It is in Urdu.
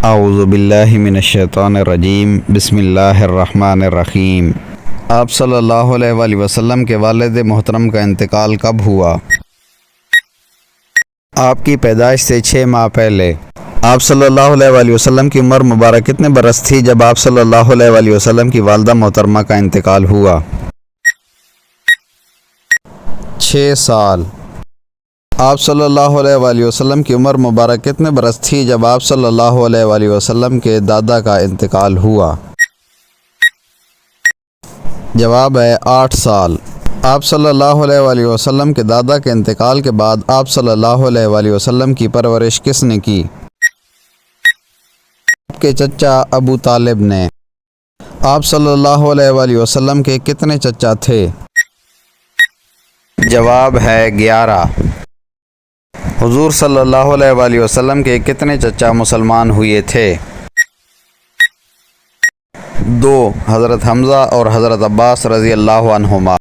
اعوذ باللہ من الشیطان الرجیم بسم اللہ الرحمن الرحیم۔ آپ صلی اللہ علیہ وآلہ وسلم کے والد محترم کا انتقال کب ہوا؟ آپ کی پیدائش سے 6 ماہ پہلے۔ آپ صلی اللہ علیہ وآلہ وسلم کی عمر مبارک کتنے برس تھی جب آپ صلی اللہ علیہ وآلہ وسلم کی والدہ محترمہ کا انتقال ہوا؟ 6 سال۔ آپ صلی اللہ علیہ وآلہ وسلم کی عمر مبارک کتنے برس تھی جب آپ صلی اللہ علیہ وآلہ وسلم کے دادا کا انتقال ہوا؟ جواب ہے 8 سال۔ آپ صلی اللہ علیہ وآلہ وسلم کے دادا کے انتقال کے بعد آپ صلی اللہ علیہ وآلہ وسلم کی پرورش کس نے کی؟ آپ کے چچا ابو طالب نے۔ آپ صلی اللہ علیہ وآلہ وسلم کے کتنے چچا تھے؟ جواب ہے 11۔ حضور صلی اللہ علیہ وآلہ وسلم کے کتنے چچا مسلمان ہوئے تھے؟ 2، حضرت حمزہ اور حضرت عباس رضی اللہ عنہما۔